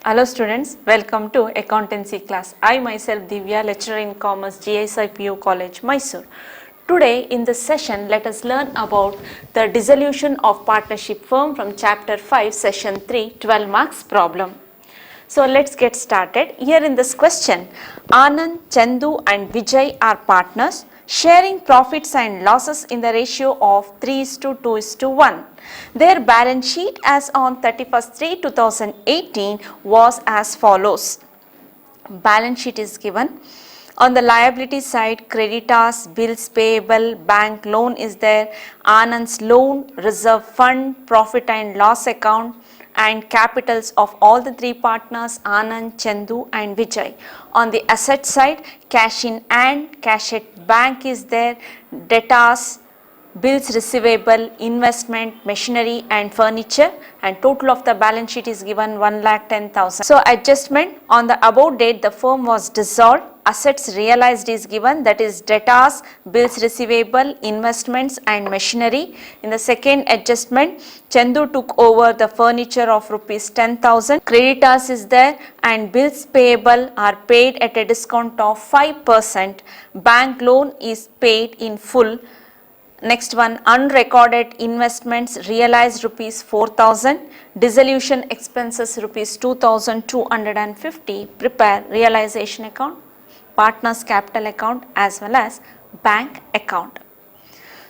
Hello students, welcome to accountancy class. I myself Divya, lecturer in commerce, GSI PU College, Mysore. Today in this session, let us learn about the dissolution of partnership firm from chapter 5, session 3, 12 marks problem. So let's get started. Here in this question, Anand, Chandu and Vijay are partners sharing profits and losses in the ratio of 3:2:1. Their balance sheet as on 31st/3/2018 was as follows. Balance sheet is given. On the liability side, creditors, bills payable, bank loan is there, Anand's loan, reserve fund, profit and loss account, and capitals of all the three partners, Anand, Chandu and Vijay. On the asset side, cash in hand, cash at bank is there, debtors, bills receivable, investment, machinery and furniture, and total of the balance sheet is given 1,10,000. So adjustment on the above date the firm was dissolved, assets realized is given, that is debtors, bills receivable, investments and machinery. In the second adjustment, Chandu took over the furniture of rupees 10,000, creditors is there and bills payable are paid at a discount of 5%, bank loan is paid in full. Next one, unrecorded investments realized rupees 4,000, dissolution expenses rupees 2,250, prepare realization account, partners capital account as well as bank account.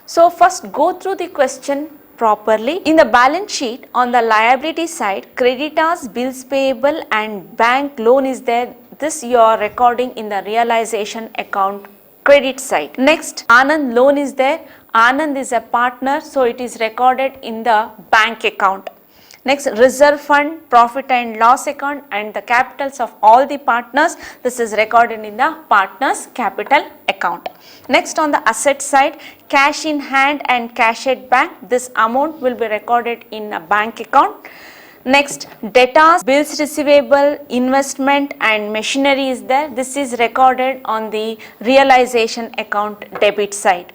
So first go through the question properly. In the balance sheet on the liability side, creditors, bills payable and bank loan is there. This you are recording in the realization account credit side. Next, Anand loan is there. Anand is a partner, so it is recorded in the bank account. Next, reserve fund, profit and loss account and the capitals of all the partners, this is recorded in the partners capital account. Next, on the asset side, cash in hand and cash at bank, this amount will be recorded in a bank account. Next, debtors, bills receivable, investment and machinery is there, this is recorded on the realization account debit side.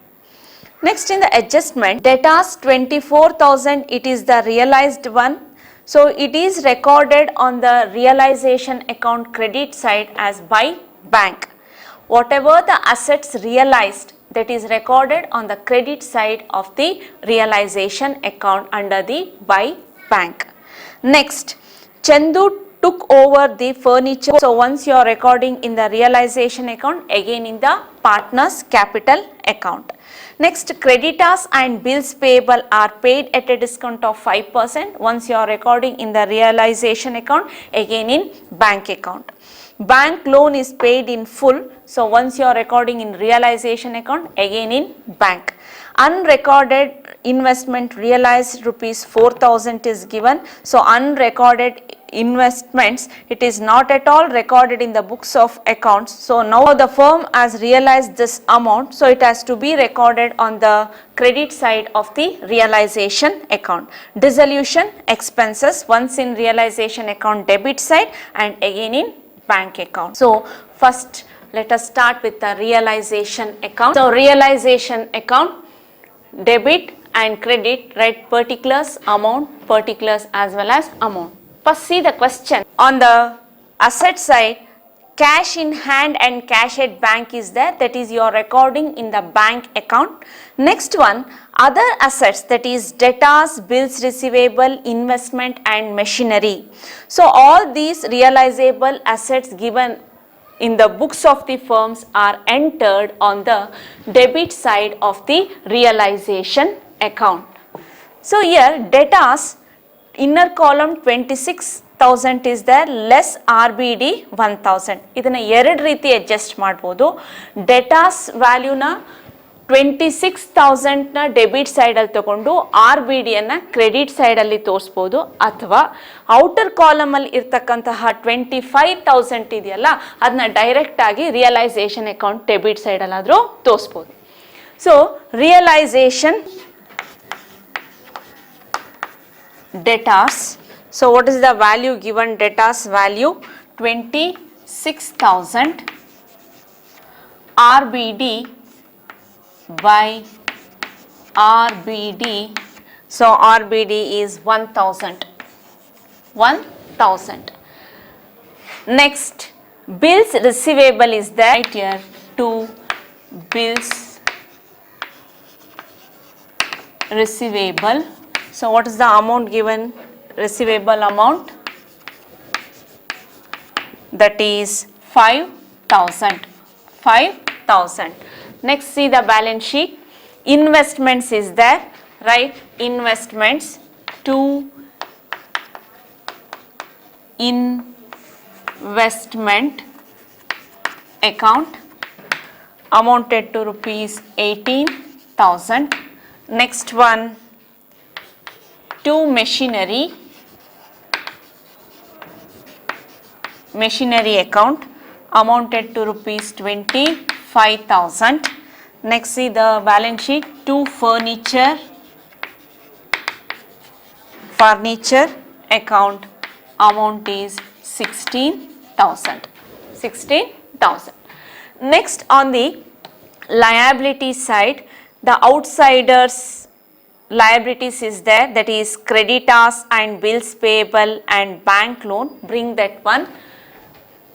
Next, in the adjustment, debtors 24,000, it is the realized one. So it is recorded on the realization account credit side as by bank. Whatever the assets realized, that is recorded on the credit side of the realization account under the by bank. Next, Chandu took over the furniture. So once you are recording in the realization account, again in the partners capital account. Next, creditors and bills payable are paid at a discount of 5%. Once you are recording in the realization account, again in bank account. Bank loan is paid in full. So once you are recording in realization account, again in bank. Unrecorded investment realized rupees 4,000 is given. So unrecorded investments, it is not at all recorded in the books of accounts. So now the firm has realized this amount, so it has to be recorded on the credit side of the realization account. Dissolution expenses, once in realization account debit side and again in bank account. So first let us start with the realization account. So realization account, debit and credit, write particulars, amount, particulars as well as amount. First see the question. On the asset side, cash in hand and cash at bank is there, that is you are recording in the bank account. Next one, other assets, that is debtors, bills receivable, investment and machinery. So all these realizable assets given in the books of the firms are entered on the debit side of the realization account. So here debtors, inner column 26,000 is there, less RBD 1,000. ಇದನ್ನ ಎರಡು ರೀತಿ adjust ಮಾಡಬಹುದು. ಡೆಟಾಸ್ ವ್ಯಾಲ್ಯೂನ 26,000 ನ debit side ಅಲ್ಲಿ ತಗೊಂಡು RBD ಅನ್ನ credit side ಅಲ್ಲಿ ತೋರಿಸಬಹುದು, ಅಥವಾ ಔಟರ್ ಕಾಲಮ್ ಅಲ್ಲಿ ಇರತಕ್ಕಂತಹ 25,000 ಇದೆಯಲ್ಲ ಅದನ್ನ ಡೈರೆಕ್ಟ್ ಆಗಿ ರಿಯಲೈಸೇಷನ್ ಅಕೌಂಟ್ ಡೆಬಿಟ್ ಸೈಡ್ ಅಲ್ಲಾದ್ರೂ ತೋರಿಸಬಹುದು. So realisation debtors. So what is the value given? Debtors value 26,000 RBD by RBD. So RBD is 1,000. 1,000. Next, bills receivable is there. Right here, 2 bills receivable. So what is the amount given? Receivable amount, that is 5,000. 5,000. Next, see the balance sheet. Investments is there, right? Investments, 2 investment account amounted to rupees 18,000. Next one, 2 machinery account amounted to rupees 25,000. Next, see the balance sheet. 2 furniture account amount is 16,000. 16,000. Next, on the liability side, the outsiders liabilities is there, that is creditors and bills payable and bank loan. Bring that one.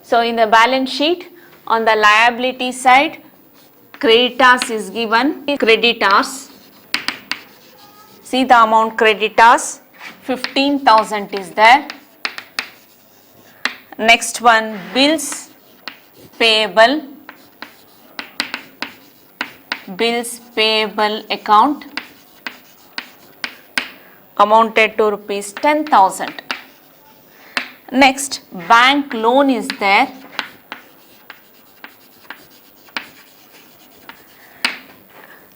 So in the balance sheet, on the liability side, creditors is given. Creditors, see the amount creditors, 15,000 is there. Next one, bills payable account amounted to rupees 10,000. Next, bank loan is there.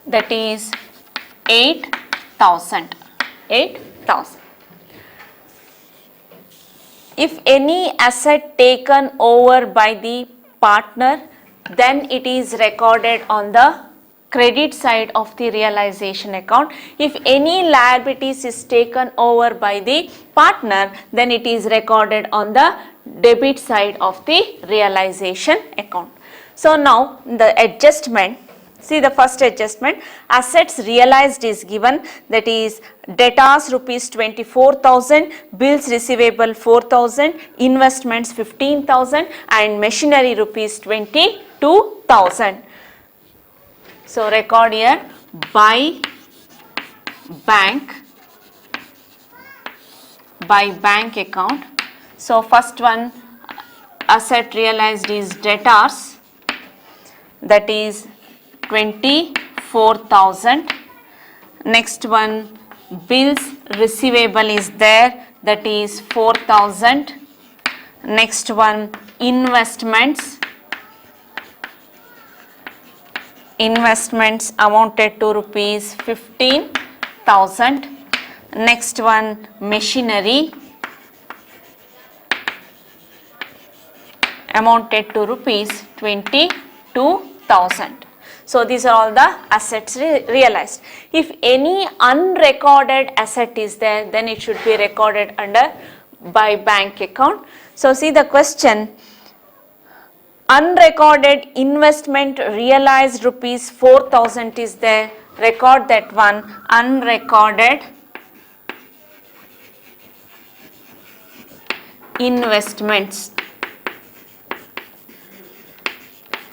That is 8,000. 8,000. If any asset taken over by the partner, then it is recorded on the credit side of the realization account. If any liabilities is taken over by the partner, then it is recorded on the debit side of the realization account. So now the adjustment, see the first adjustment, assets realized is given, that is debtors rupees 24,000, bills receivable 4,000, investments 15,000 and machinery rupees 22,000. So record here by bank account. So first one, asset realized is debtors, that is 24,000. Next one, bills receivable is there, that is 4,000. Next one, investments amounted to rupees 15,000. Next one, machinery amounted to rupees 22,000. So these are all the assets realized. If any unrecorded asset is there, then it should be recorded under by bank account. So see the question, unrecorded investment realized rupees 4,000 is there, record that one. Unrecorded investments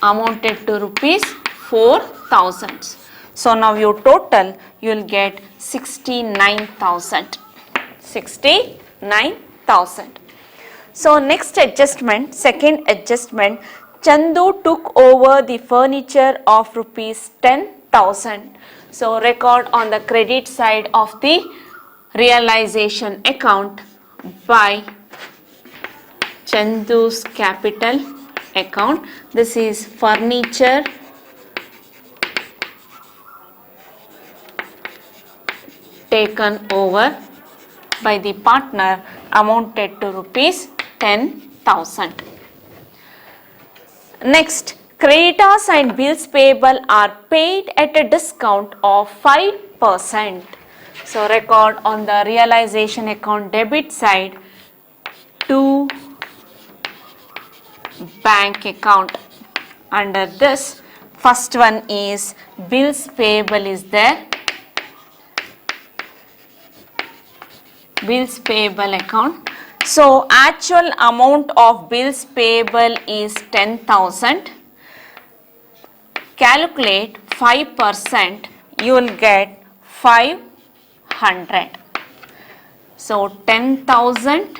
amounted to rupees 4,000. So now you total, you will get 69,000. 69,000. So next adjustment, second adjustment, Chandu took over the furniture of rupees 10,000. So record on the credit side of the realization account by Chandu's capital account. This is furniture taken over by the partner amounted to rupees 10,000. Next, creditors and bills payable are paid at a discount of 5%. So record on the realization account debit side to bank account. Under this, first one is bills payable is there. Bills payable account. So actual amount of bills payable is 10,000. Calculate 5%, you will get 500. So 10,000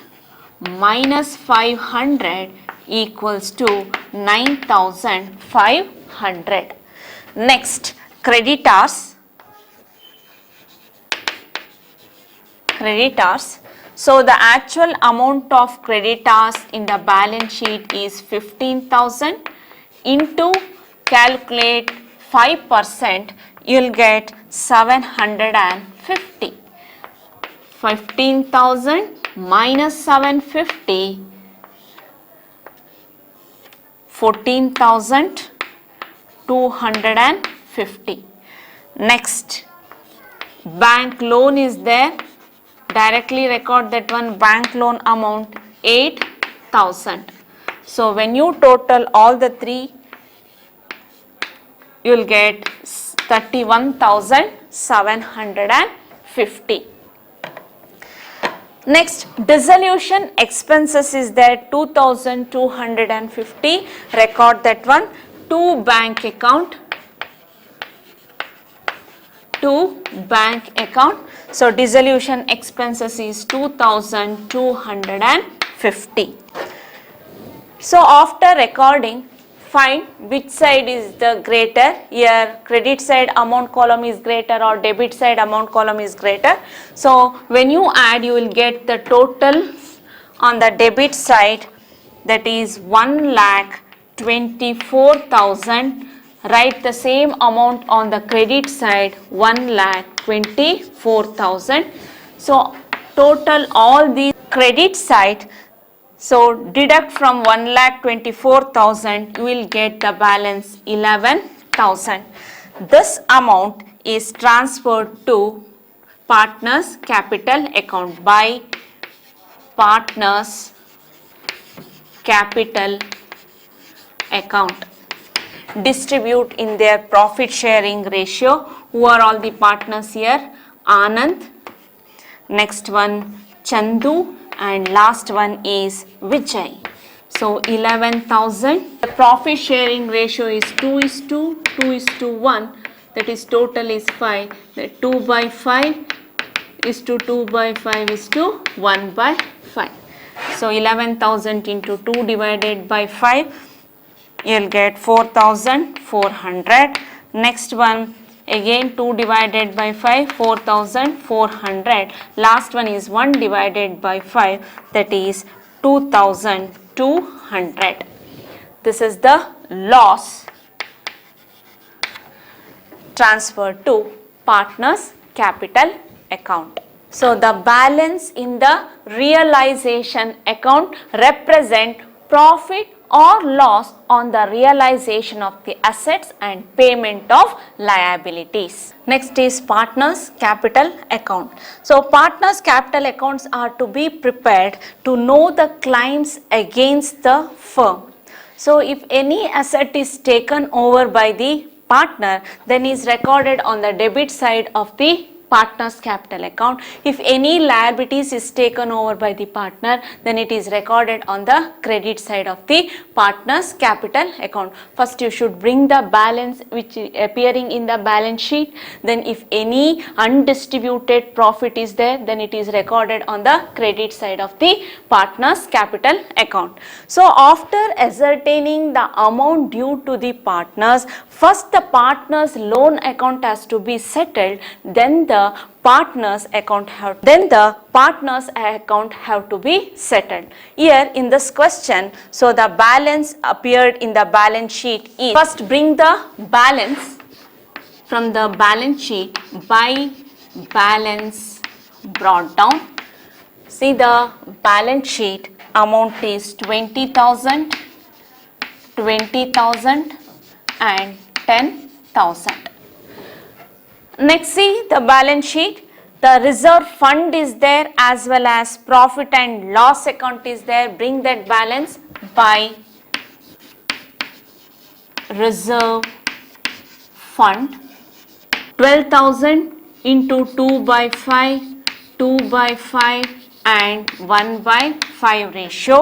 minus 500 equals to 9,500. Next, creditors. So the actual amount of creditors in the balance sheet is 15,000 into calculate 5%, you will get 750. 15,000 minus 750, 14,250. Next, bank loan is there. Directly record that one, bank loan amount 8,000. So when you total all the three, you will get 31,750. Next, dissolution expenses is there 2,250. Record that one. To bank account. So dissolution expenses is 2,250. So after recording, find which side is the greater. Here credit side amount column is greater or debit side amount column is greater. So when you add, you will get the total on the debit side, that is 1,24,000. Write the same amount on the credit side, 1,24,000. So total all the credit side. So deduct from 1,24,000, you will get the balance 11,000. This amount is transferred to partners capital account by partners capital account. Distribute in their profit sharing ratio. Who are all the partners here? Anand, next one Chandu, and last one is Vijay. So 11,000. The profit sharing ratio is 2:1. That is total is 5. The 2 by 5 is to 2 by 5 is to 1 by 5. So 11,000 into 2 divided by 5, you will get 4,400. Next one, again 2 divided by 5, 4,400. Last one is 1 divided by 5, that is 2,200. This is the loss transferred to partners capital account. So the balance in the realization account represent profit or loss on the realization of the assets and payment of liabilities. Next is partners capital account. So partners capital accounts are to be prepared to know the claims against the firm. So if any asset is taken over by the partner, then is recorded on the debit side of the partners capital account. If any liabilities is taken over by the partner, then it is recorded on the credit side of the partners capital account. First you should bring the balance which is appearing in the balance sheet. Then if any undistributed profit is there, then it is recorded on the credit side of the partners capital account. So after ascertaining the amount due to the partners, first the partners loan account has to be settled, then the partners account have to be settled. Here in this question, so the balance appeared in the balance sheet is, first bring the balance from the balance sheet by balance brought down. See the balance sheet amount is 20,000, 20,000 and 10,000. Next see the balance sheet. The reserve fund is there as well as profit and loss account is there. Bring that balance by reserve fund. 12,000 into 2 by 5, 2 by 5 and 1/5 ratio.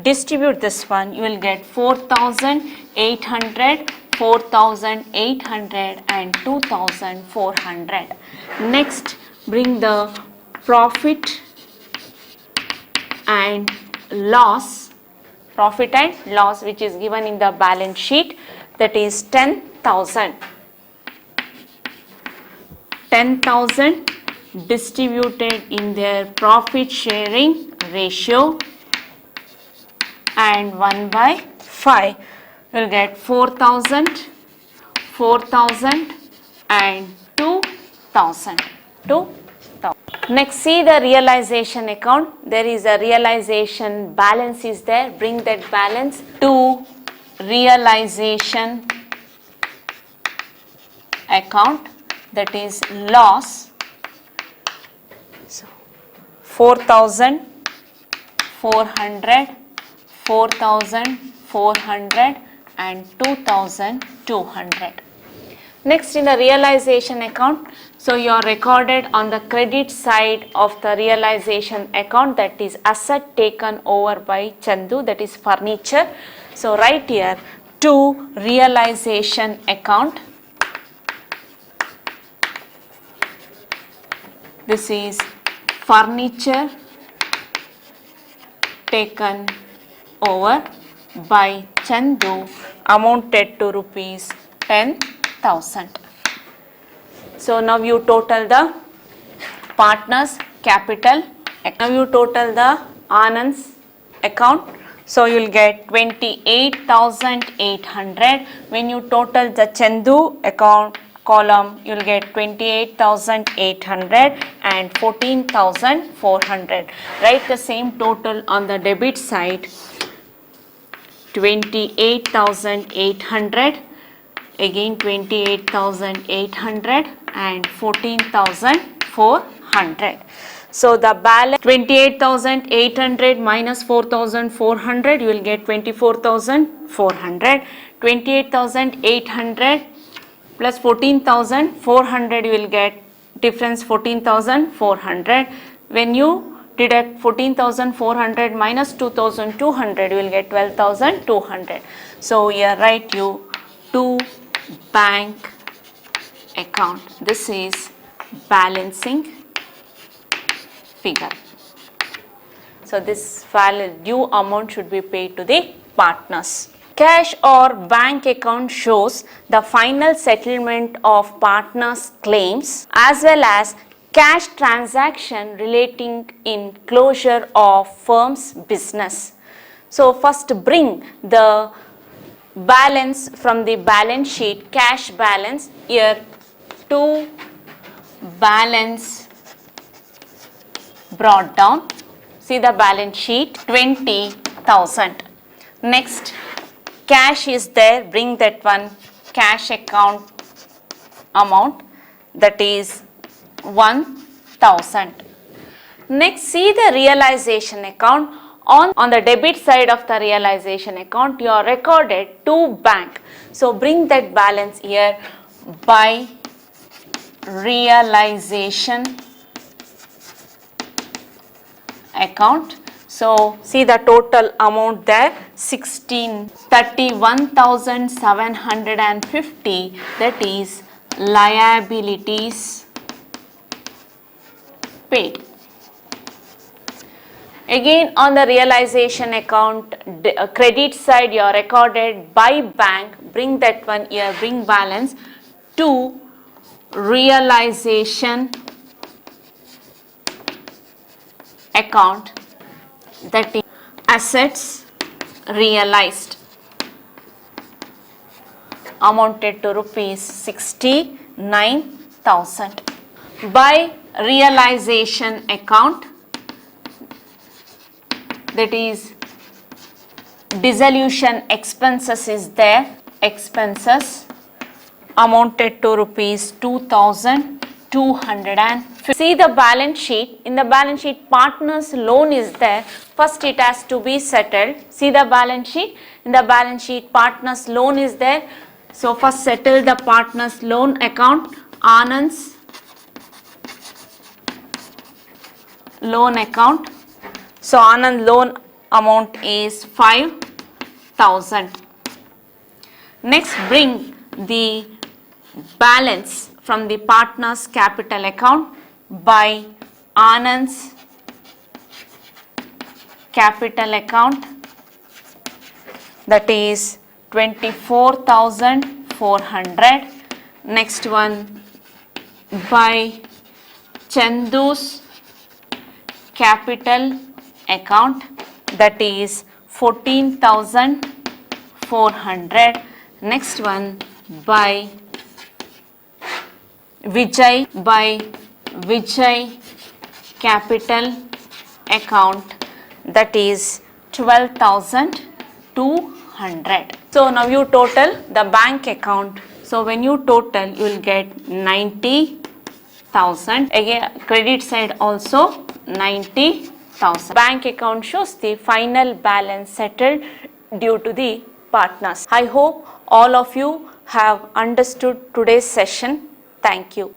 Distribute this one, you will get 4,800, 4,800 and 2,400. Next, bring the profit and loss, which is given in the balance sheet, that is 10,000. 10,000 distributed in their profit sharing ratio and 1/5 will get 4,000, 4,000 and 2,000. Next, see the realization account. There is a realization balance is there. Bring that balance to realization account, that is loss. So 4,400, 4,400 and 2,200. Next, in the realization account, so you are recorded on the credit side of the realization account, that is asset taken over by Chandu, that is furniture. So write here to realization account. This is furniture taken over by Chandu, amounted to rupees 10,000. So now you total the partners capital. Now you total the Anand's account. So you will get 28,800. When you total the Chandu account column, you will get 28,800 and 14,400. Write the same total on the debit side. 28,800, again 28,800 and 14,400. So the balance 28,800 minus 4,400, you will get 24,400. 28,800 plus 14,400, you will get difference 14,400. When you deduct 14,400 minus 2,200, you will get 12,200. So here write you to bank account. This is balancing figure. So this due amount should be paid to the partners. Cash or bank account shows the final settlement of partners' claims as well as cash transaction relating in closure of firm's business. So first bring the balance from the balance sheet, cash balance, here to balance brought down. See the balance sheet, 20,000. Next, cash is there, bring that one, cash account amount, that is 1,000. Next, see the realization account. On the debit side of the realization account, you are recorded to bank. So bring that balance here by realization account. So see the total amount there, 31,750, that is liabilities paid. Again on the realization account, credit side you are recorded by bank, bring that one here, bring balance to realization account, that is assets realized, amounted to rupees 69,000. By realization account, that is dissolution expenses is there, expenses amounted to rupees 2,250. See the balance sheet. In the balance sheet, partners loan is there. First it has to be settled. See the balance sheet. In the balance sheet, partners loan is there. So first settle the partners loan account, Anand's loan account. So Anand loan amount is 5,000. Next, bring the balance from the partner's capital account by Anand's capital account, that is 24,400. Next one, by Chandu's capital account, that is 14,400. Next one, by Vijay capital account, that is 12,200. So now you total the bank account. So when you total, you will get 90,000. Again, credit side also 90,000. Bank account shows the final balance settled due to the partners. I hope all of you have understood today's session. Thank you.